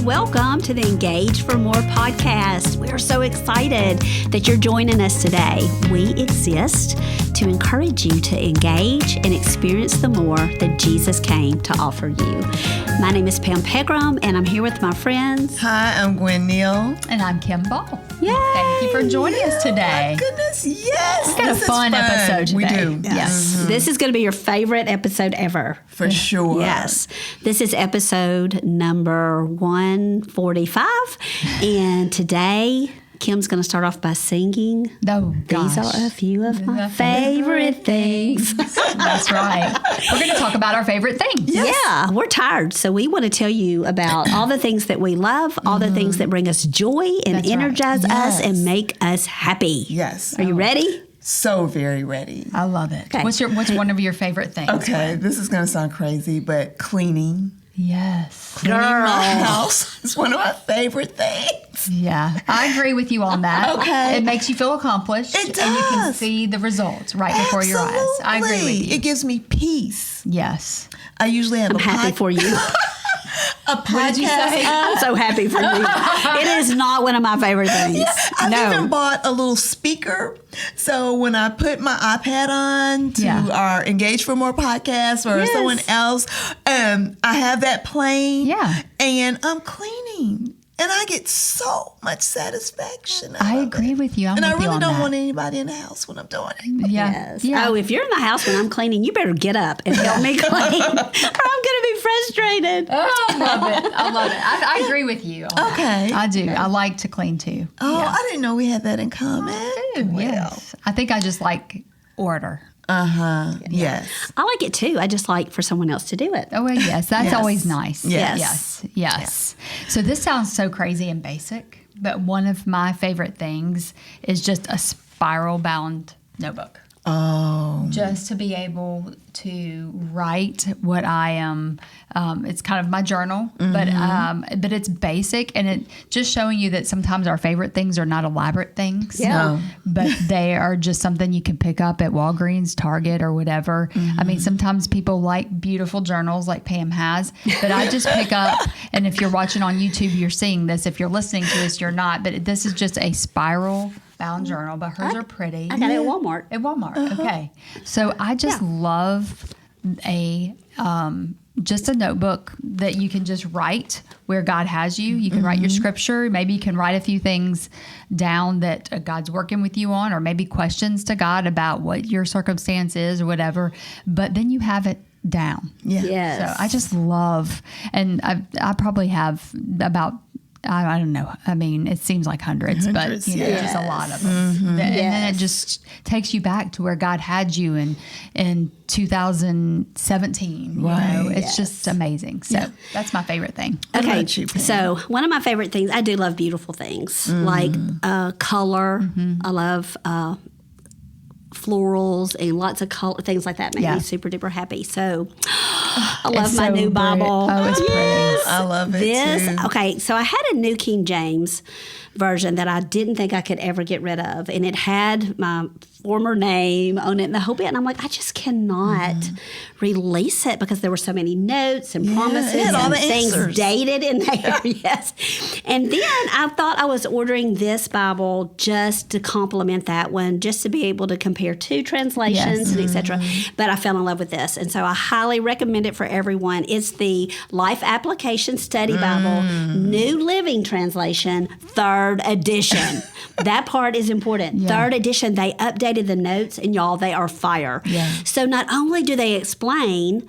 welcome to the Engage for More podcast. We are so excited that you're joining us today. We exist to encourage you to engage and experience the more that Jesus came to offer you. My name is Pam Pegram, and I'm here with my friends. Hi, I'm Gwen Neal. And I'm Kim Ball. Yay! Thank you for joining us today. My goodness, yes. We've got a fun episode today. We do. Yes. This is going to be your favorite episode ever. For sure. Yes. This is episode number 145. And today, Kim's going to start off by singing. Oh, gosh. These are a few of my favorite things. That's right. We're going to talk about our favorite things. Yeah, we're tired. So we want to tell you about all the things that we love, all the things that bring us joy and That's right. energize us Yes. and make us happy. Yes. Are you ready? So very ready. I love it. Okay. What's one of your favorite things? Okay, this is going to sound crazy, but cleaning. Yes. Cleaning my Girl. house is one of my favorite things. Yeah. I agree with you on that. Okay. It makes you feel accomplished. It And you can does. see the results right before your eyes. I agree with Absolutely. you. It gives me peace. Yes. I usually have I'm happy for you. a podcast. What did you say? I'm so happy for you. It is not one of my favorite things. I even bought a little speaker. So when I put my iPad on to Yeah. our Engage for More podcast or Yes. someone else, I have that playing. Yeah. And I'm cleaning. And I get so much satisfaction. I out of agree it. with you. I'm and I with you really on don't that. want anybody in the house when I'm doing it. Yeah. Yes. Yeah. Oh, if you're in the house when I'm cleaning, you better get up and help me clean, or I'm going to be frustrated. Oh, I love it. I love it. I agree with you. on that. Okay. I do. I like to clean too. Oh, Yeah. I didn't know we had that in common. Yes. I think I just like order. Yes. I like it too. I just like for someone else to do it. Oh, well, yes. That's Yes. always nice. Yes. Yes. So this sounds so crazy and basic, but one of my favorite things is just a spiral bound notebook. Oh. Just to be able to write what I am. It's kind of my journal, but it's basic, and it just showing you that sometimes our favorite things are not elaborate things. Yeah. No. But they are just something you can pick up at Walgreens, Target, or whatever. I mean, sometimes people like beautiful journals like Pam has, but I just pick up, and if you're watching on YouTube, you're seeing this. If you're listening to this, you're not. But this is just a spiral bound journal, but hers are pretty. I got it at Walmart. At Walmart, okay. So I just love just a notebook that you can just write where God has you. You can write your scripture. Maybe you can write a few things down that God's working with you on, or maybe questions to God about what your circumstance is or whatever. But then you have it down. Yeah. Yes. So I just love, and I probably have about, I don't know. I mean, it seems like hundreds, but Hundreds, just a lot of them. And then Yes. it just takes you back to where God had you in 2017. You know? Right. It's just amazing. So that's my favorite thing. What Okay, about you, Pam? so one of my favorite things, I do love beautiful things like color. I love florals and lots of color, things like that make Yeah. me super duper happy. So I love It's my so new pretty. Bible. Oh, it's pretty. I love it too. Okay, so I had a New King James version that I didn't think I could ever get rid of, and it had my former name on it and the whole bit, and I'm like, I just cannot release it because there were so many notes and promises it had all and the things answers. dated in there. Yes, and then I thought I was ordering this Bible just to complement that one, just to be able to compare two translations Yes. and etc. But I fell in love with this, and so I highly recommend it for everyone. It's the Life Application Study Bible, New Living Translation, 3rd edition. That part is important. 3rd edition, they updated the notes, and y'all, they are fire. Yeah. So not only do they explain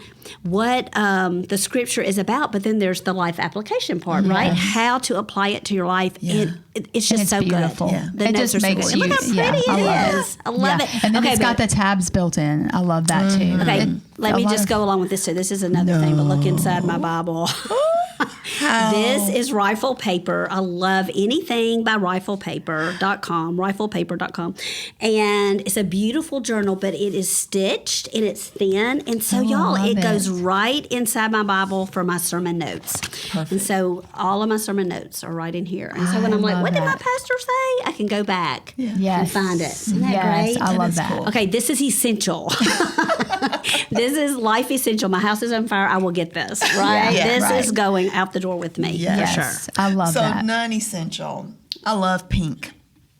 what the scripture is about, but then there's the life application part, right? How to apply it to your life. Yeah. It's just It's so beautiful. good. Yeah. The It notes just are so makes good. And look how you- pretty yeah, I love it it. is. I love it. And then Okay, it's got but- the tabs built in. I love that too. Okay, It- let a me lot just of- go along with this too. This is another thing, but look inside my Bible. This is Rifle Paper. I love anything by riflepaper.com, and it's a beautiful journal, but it is stitched and it's thin, and so y'all, love it it. goes right inside my Bible for my sermon notes. And so all of my sermon notes are right in here. And so when I'm like, love what did my that. pastor say? I can go back Yes. and find it. Isn't that Yes, great? I love is that. cool. Okay, this is essential. This is life essential. My house is on fire. I will get this, right? Yeah, this right. is going out the door with me, Yes. for Yes, sure. I love So that. non-essential. I love pink.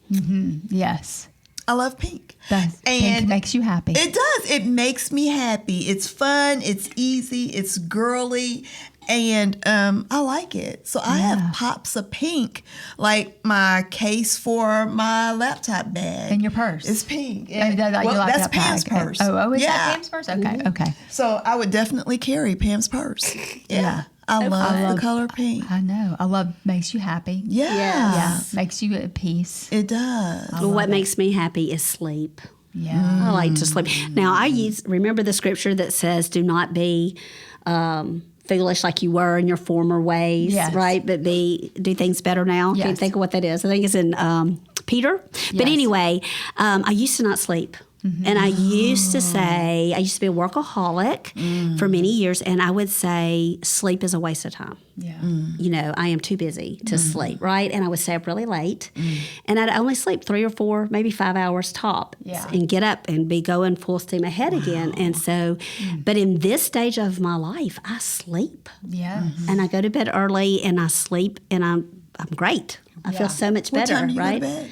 Yes, I love pink. pink And makes you happy. It does. It makes me happy. It's fun. It's easy. It's girly. And I like it. So I have pops of pink, like my case for my laptop bag. In your purse. It's pink. Oh, you like that's that Pam's bag. purse. Oh, is yeah. that Pam's purse? Okay, okay. So I would definitely carry Pam's purse. Yeah. I love the color pink. I know. I love makes you happy. Yeah. Yeah, makes you at peace. It does. Well, what makes me happy is sleep. Yeah. I like to sleep. Now, remember the scripture that says, do not be foolish like you were in your former ways, Yes. right? But do things better now. Yes. Can't think of what that is. I think it's in Peter. But Yes. anyway, I used to not sleep. And I used to say, I used to be a workaholic for many years, and I would say sleep is a waste of time. Yeah. You know, I am too busy to sleep, right? And I would stay up really late, and I'd only sleep 3 or 4, maybe 5 hours top, Yeah. and get up and be going full steam ahead again. And so, but in this stage of my life, I sleep, Yeah. and I go to bed early, and I sleep, and I'm great. I feel so much What better, time do you right? go to bed?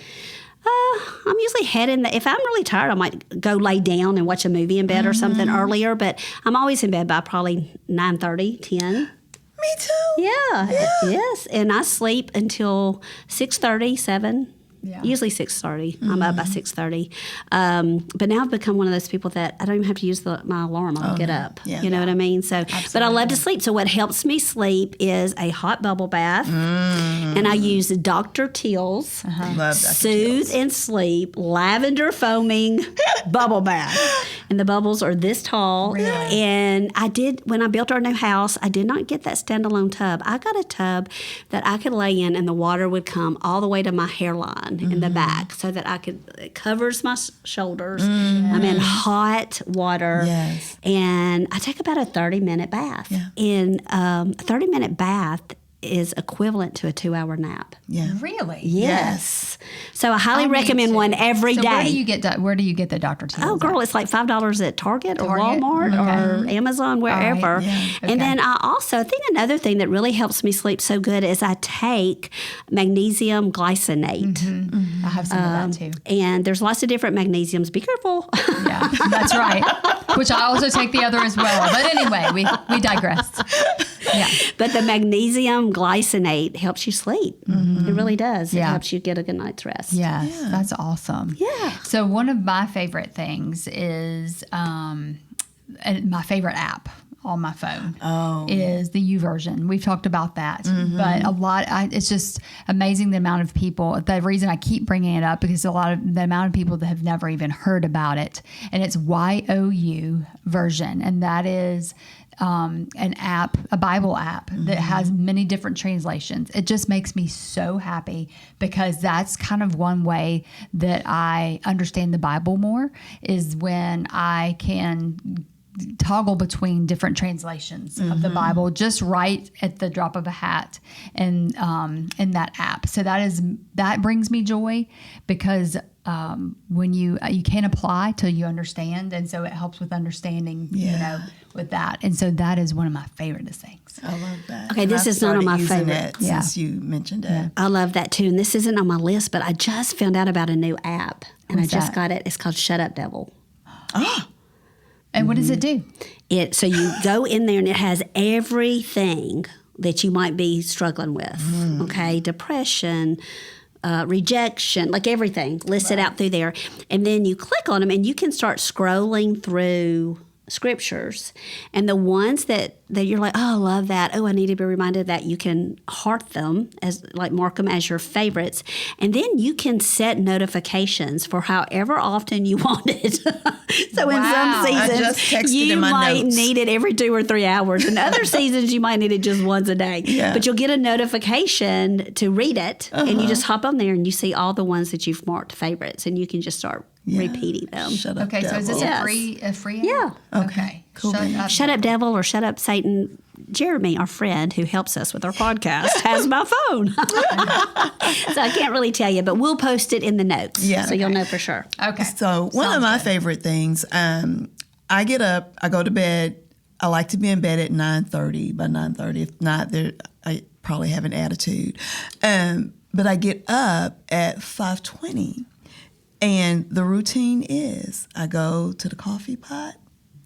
I'm usually heading. If I'm really tired, I might go lay down and watch a movie in bed or something earlier. But I'm always in bed by probably 9:30, 10. Me too. Yeah. Yes. And I sleep until 6:30, 7. Yeah. Usually 6:30. I'm up by 6:30. But now I've become one of those people that I don't even have to use my alarm. I'll get up. Yeah. You know what I mean? So, but I love to sleep. So what helps me sleep is a hot bubble bath, and I use Dr. Teal's Love Dr. Soothe and Sleep lavender foaming bubble bath. And the bubbles are this tall. And I did, when I built our new house, I did not get that standalone tub. I got a tub that I could lay in and the water would come all the way to my hairline in the back so that it covers my shoulders. I'm in hot water. Yes. And I take about a 30-minute bath. Yeah. And a 30-minute bath is equivalent to a 2-hour nap. Yeah. Really? Yes. So I highly I need recommend to. one every day. So where do you get the Dr. Teal's? Oh, girl, it's like $5 at Target or Target? Walmart or Amazon, wherever. yeah. Okay. And then I think another thing that really helps me sleep so good is I take magnesium glycinate. I have some of that too. And there's lots of different magnesiums. Be careful. Yeah, that's right. Which I also take the other as well. But anyway, we digress. Yeah. But the magnesium glycinate helps you sleep. It really does. It Yeah. helps you get a good night's rest. Yes, that's awesome. Yeah. So one of my favorite things is and my favorite app on my phone is the YouVersion. We've talked about that, but it's just amazing the amount of people. The reason I keep bringing it up because the amount of people that have never even heard about it, and it's YOU version, and that is an app, a Bible app that has many different translations. It just makes me so happy because that's kind of one way that I understand the Bible more is when I can toggle between different translations of the Bible just right at the drop of a hat in that app. So that brings me joy because when you can't apply till you understand, and so it helps with understanding, with that. And so that is one of my favorite things. I love that. Okay, And this I've is not on started my using favorite. it since you mentioned it. I love that too. And this isn't on my list, but I just found out about a new app and What's I just that? got it. It's called Shut Up Devil. And what does it do? So you go in there and it has everything that you might be struggling with. Okay, depression, rejection, like everything listed out through there. And then you click on them and you can start scrolling through scriptures, and the ones that you're like, oh, I love that. Oh, I need to be reminded of that. You can heart them mark them as your favorites, and then you can set notifications for however often you want it. So in Wow. some I seasons just texted you in my might notes. need it every 2 or 3 hours. In other seasons you might need it just once a day. Yeah. But you'll get a notification to read it, and you just hop on there and you see all the ones that you've marked favorites, and you can just start repeating them. Shut up, Okay, so is this Yes. a free app? Yeah. Okay. Cool. Shut Up Devil or Shut Up Satan. Jeremy, our friend who helps us with our podcast, has my phone. So I can't really tell you, but we'll post it in the notes. Yeah. So you'll know for sure. Okay. So one of my favorite things, I get up, I go to bed. I like to be in bed at 9:30. By 9:30, if not, I probably have an attitude. But I get up at 5:20, and the routine is I go to the coffee pot,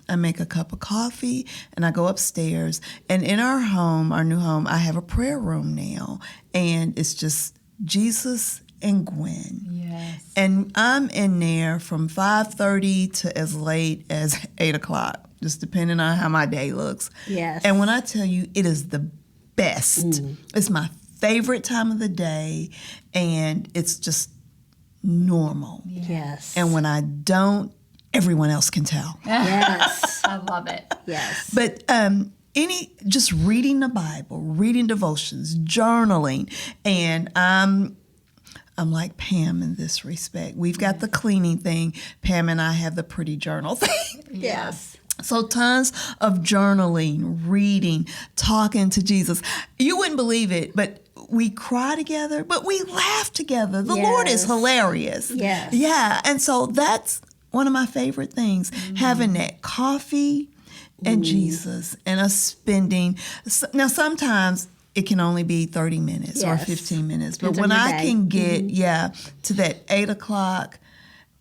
I make a cup of coffee, and I go upstairs. And in our home, our new home, I have a prayer room now, and it's just Jesus and Gwen. Yes. And I'm in there from 5:30 to as late as 8 o'clock, just depending on how my day looks. Yes. And when I tell you, it is the best. It's my favorite time of the day, and it's just normal. Yes. And when I don't, everyone else can tell. Yes. I love it. Yes. But just reading the Bible, reading devotions, journaling, and I'm like Pam in this respect. We've got the cleaning thing. Pam and I have the pretty journal thing. Yes. So tons of journaling, reading, talking to Jesus. You wouldn't believe it, but we cry together, but we laugh together. The Lord is Yes. hilarious. Yes. Yeah, and so that's one of my favorite things, having that coffee and Jesus and us spending. Now, sometimes it can only be 30 minutes or Yes. 15 minutes, but Depends on when your I day. can get, to that 8 o'clock,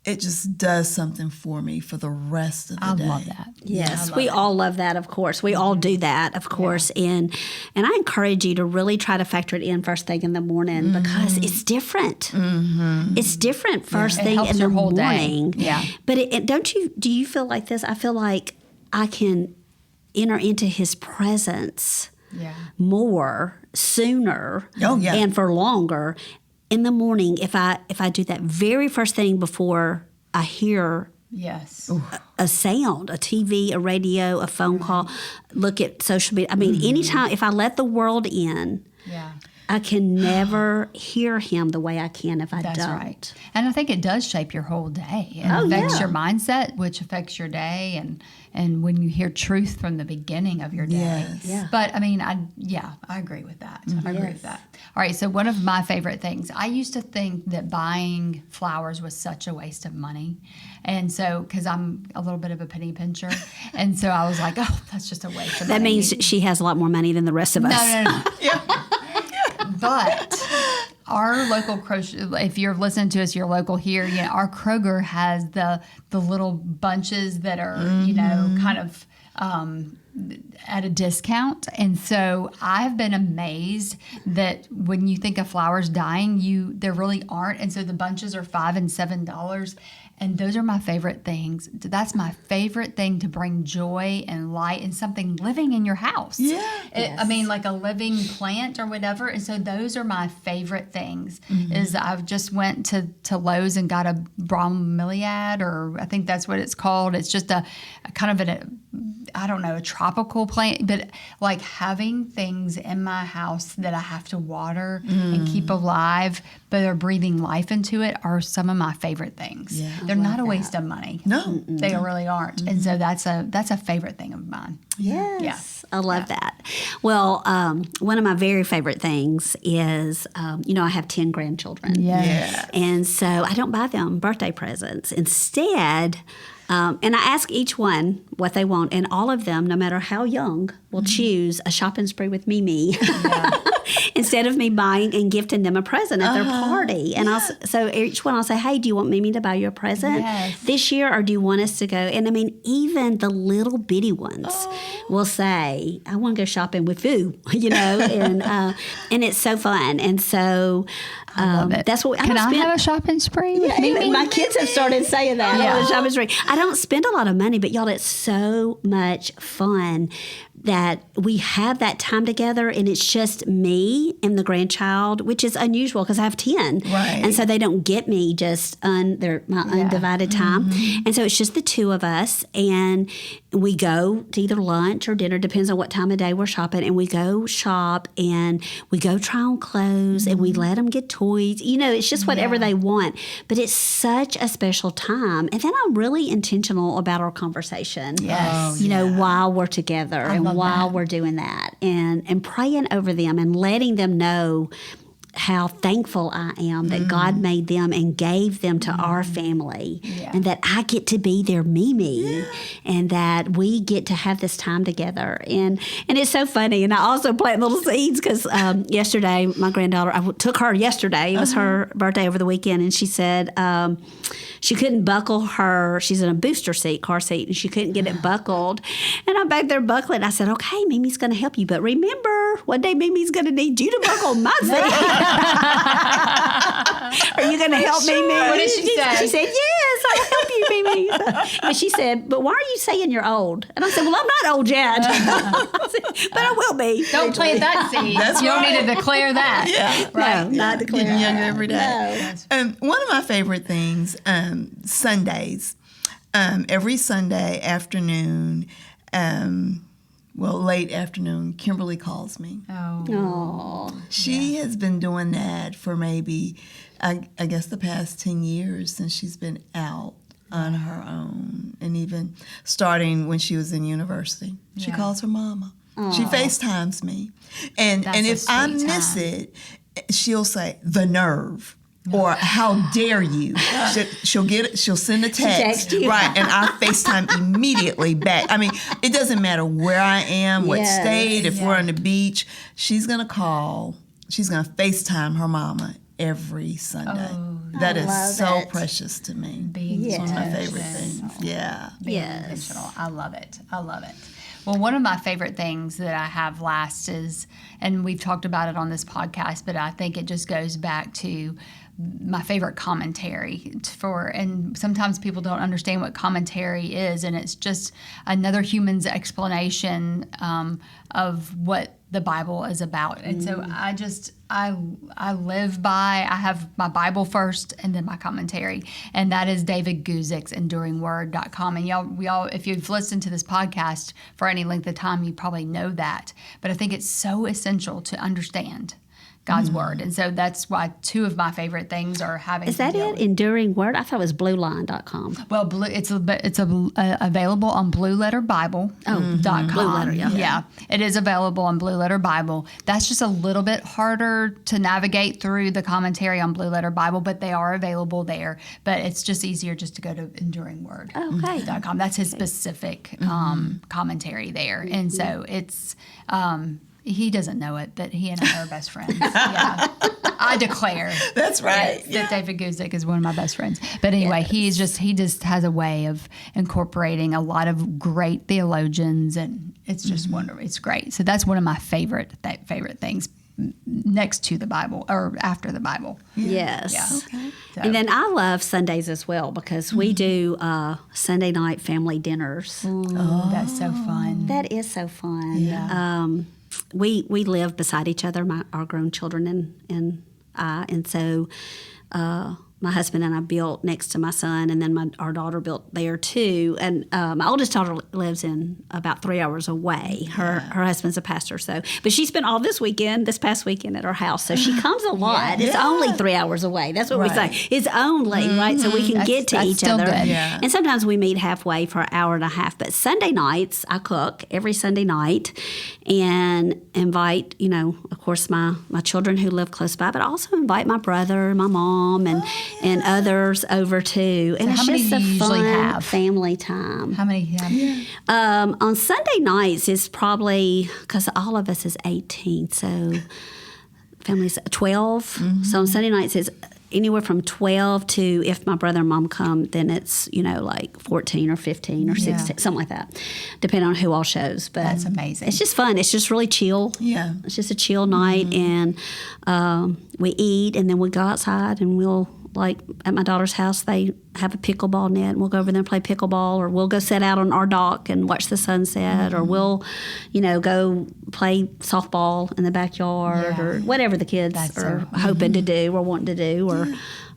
it just does something for me for the rest of the day. I love that. Yes, I love we it. all love that, of course. We all do that, of course. And I encourage you to really try to factor it in first thing in the morning because it's different. It's different first It thing helps in the your whole day. morning. Yeah. But do you feel like this? I feel like I can enter into his presence Yeah. more sooner Oh, yeah. and for longer in the morning if I do that very first thing before I hear Yes. a sound, a TV, a radio, a phone call, look at social media. I mean, anytime, if I let the world in, Yeah. I can never hear him the way I can if I That's don't. right. And I think it does shape your whole day. It Oh, affects yeah. your mindset, which affects your day, and when you hear truth from the beginning of your day. Yes. Yeah. But I mean, I agree with that. I agree with that. All right. So one of my favorite things, I used to think that buying flowers was such a waste of money. And so, because I'm a little bit of a penny pincher. And so I was like, oh, that's just a waste of money. That means she has a lot more money than the rest of us. No. But our local crochet, if you're listening to us, you're local here, our Kroger has the little bunches that are, kind of at a discount. And so I've been amazed that when you think of flowers dying, there really aren't. And so the bunches are $5 and $7. And those are my favorite things. That's my favorite thing to bring joy and light and something living in your house. Yeah. I mean, like a living plant or whatever. And so those are my favorite things. Is I've just went to Lowe's and got a bromeliad, or I think that's what it's called. It's just a kind of a tropical plant, but like having things in my house that I have to water and keep alive, but are breathing life into it, are some of my favorite things. Yeah. They're not a waste of money. No. They really aren't. And so that's a favorite thing of mine. Yes, I love that. Well, one of my very favorite things is, I have 10 grandchildren. Yeah. And so I don't buy them birthday presents. Instead, and I ask each one what they want, and all of them, no matter how young, will choose a shopping spree with Mimi instead of me buying and gifting them a present at their party. And so each one I'll say, hey, do you want Mimi to buy you a present this year, or do you want us to go? And I mean, even the little bitty ones will say, I want to go shopping with you, and it's so fun. And so that's what Can I have a shopping spree with Mimi? my kids have started saying that. Yeah. On the shopping spree. I don't spend a lot of money, but y'all, it's so much fun that we have that time together, and it's just me and the grandchild, which is unusual because I have 10. Right. And so they don't get me just my undivided time. And so it's just the two of us, and we go to either lunch or dinner, depends on what time of day we're shopping, and we go shop and we go try on clothes and we let them get toys. It's just whatever they want. But it's such a special time. And then I'm really intentional about our conversation. Yes. While we're together and love while that. we're doing that, and praying over them and letting them know how thankful I am that God made them and gave them to our family, and that I get to be their Mimi, and that we get to have this time together. And it's so funny. And I also plant little seeds because yesterday, my granddaughter, I took her yesterday. It was her birthday over the weekend, and she said she couldn't buckle she's in a booster seat, car seat, and she couldn't get it buckled. And I'm back there buckling. I said, okay, Mimi's going to help you, but remember, one day Mimi's going to need you to buckle my seat. Are you going to help me, Mimi? What did she say? She said, yes, I'll help you, Mimi. And she said, but why are you saying you're old? And I said, well, I'm not old yet. But I will be. Don't plant that seed. That's you don't right. need to declare that. Yeah. No, not declare. Getting younger every day. No. One of my favorite things, Sundays. Every Sunday afternoon, late afternoon, Kimberly calls me. Oh, She has been doing that for maybe, I guess, the past 10 years since she's been out on her own, and even starting when she was in university. She calls her mama. She FaceTimes me. And if I miss it, she'll say, the nerve. Or how dare you? She'll get it. She'll send a text, you. right? And I FaceTime immediately back. I mean, it doesn't matter where I am, what state. If we're on the beach, she's gonna call. She's gonna FaceTime her mama every Sunday. That is so precious to me. It's one of my favorite things. Yeah. Being intentional. I love it. I love it. Well, one of my favorite things that I have last is, and we've talked about it on this podcast, but I think it just goes back to my favorite commentary and sometimes people don't understand what commentary is, and it's just another human's explanation of what the Bible is about. And so I live by, I have my Bible first and then my commentary, and that is David Guzik's EnduringWord.com. And y'all, if you've listened to this podcast for any length of time, you probably know that. But I think it's so essential to understand God's Word. And so that's why two of my favorite things are having. is that it? Enduring Word? I thought it was BlueLine.com. Well, it's available on BlueLetterBible.com. Blue Letter, Yeah, it is available on Blue Letter Bible. That's just a little bit harder to navigate through the commentary on Blue Letter Bible, but they are available there. But it's just easier just to go to EnduringWord.com. That's his specific commentary there. And so it's... he doesn't know it, but he and I are best friends. Yeah. I declare. That's right. That David Guzik is one of my best friends. But anyway, he just has a way of incorporating a lot of great theologians, and it's just wonderful. It's great. So that's one of my favorite things next to the Bible or after the Bible. Yes. Yeah. Okay. So, And then I love Sundays as well because we do Sunday night family dinners. oh, that's so fun. That is so fun. Yeah. We live beside each other, our grown children and I, and so my husband and I built next to my son, and then our daughter built there too. And my oldest daughter lives in about 3 hours away. Her husband's a pastor, but she spent all this past weekend at our house, so she comes a lot. It's only 3 hours away. That's what we say. It's only right, so we can get to each other. Good. Yeah. And sometimes we meet halfway for an hour and a half. But Sunday nights, I cook every Sunday night and invite, of course, my children who live close by, but also invite my brother, my mom, and others over too. And how it's many just do a you usually fun have? family time. How many have? On Sunday nights is probably, because all of us is 18, so families 12. So on Sunday nights it's anywhere from 12 to, if my brother and mom come, then it's, like 14 or 15 or 16, something like that, depending on who all shows. But That's amazing. It's just fun. It's just really chill. Yeah. It's just a chill night, and we eat, and then we go outside, and we'll, like at my daughter's house, they have a pickleball net, and we'll go over there and play pickleball, or we'll go sit out on our dock and watch the sunset, or we'll, go play softball in the backyard, or whatever the kids are hoping to do or wanting to do,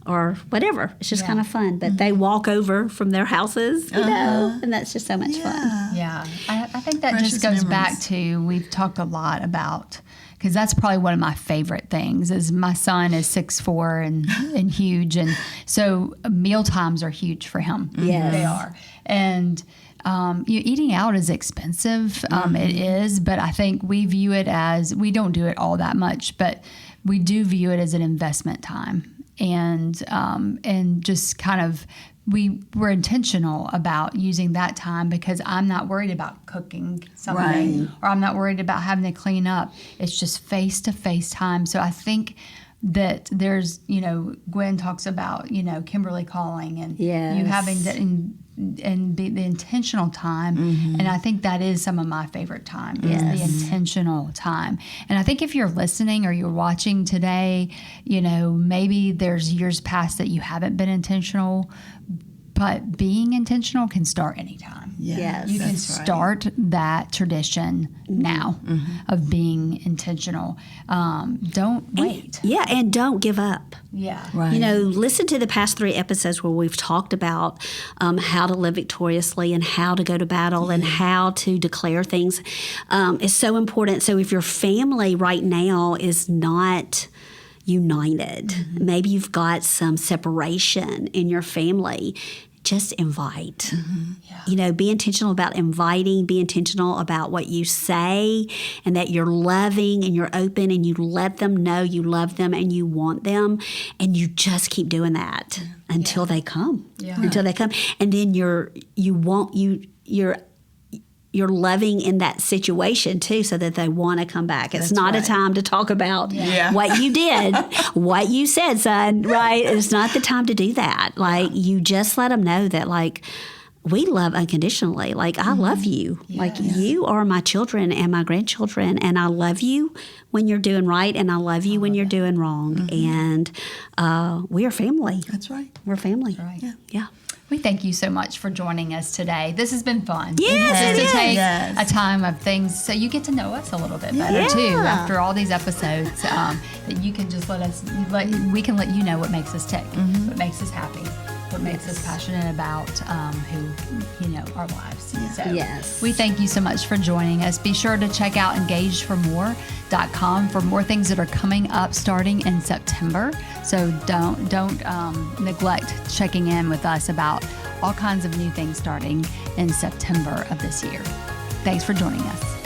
or whatever. It's just kind of fun. But they walk over from their houses, and that's just so much fun. Yeah. I think that Precious just goes memories. back to, we've talked a lot about, because that's probably one of my favorite things, is my son is 6'4" and huge. And so meal times are huge for him. Yes. They are. And eating out is expensive. It is, but I think we view it as, we don't do it all that much, but we do view it as an investment time. And just kind of, we're intentional about using that time because I'm not worried about cooking something or I'm not worried about having to clean up. It's just face-to-face time. So I think that there's, Gwen talks about, Kimberly calling and you having to and be the intentional time. And I think that is some of my favorite time is the intentional time. And I think if you're listening or you're watching today, maybe there's years past that you haven't been intentional, but being intentional can start anytime. Yes. You can start that tradition now of being intentional. Don't wait. And don't give up. Yeah. Right. Listen to the past 3 episodes where we've talked about how to live victoriously and how to go to battle and how to declare things. It's so important. So if your family right now is not united, maybe you've got some separation in your family, just invite. Be intentional about inviting, be intentional about what you say and that you're loving and you're open and you let them know you love them and you want them, and you just keep doing that until they come. Until they come. And then you're loving in that situation too, so that they want to come back. It's not a time to talk about what you did, what you said, son, right? It's not the time to do that. Like, you just let them know that, like, we love unconditionally. Like, I love you. Like, you are my children and my grandchildren, and I love you when you're doing right, and I love you when you're doing wrong. And we are family. That's right. We're family. Right. Yeah. We thank you so much for joining us today. This has been fun. Yes, Just to take Yes. a time of things so you get to know us a little bit better too after all these episodes. That you can just we can let you know what makes us tick, what makes us happy, what makes us passionate about our lives. So we thank you so much for joining us. Be sure to check out EngageForMore.com for more things that are coming up starting in September. So don't neglect checking in with us about all kinds of new things starting in September of this year. Thanks for joining us.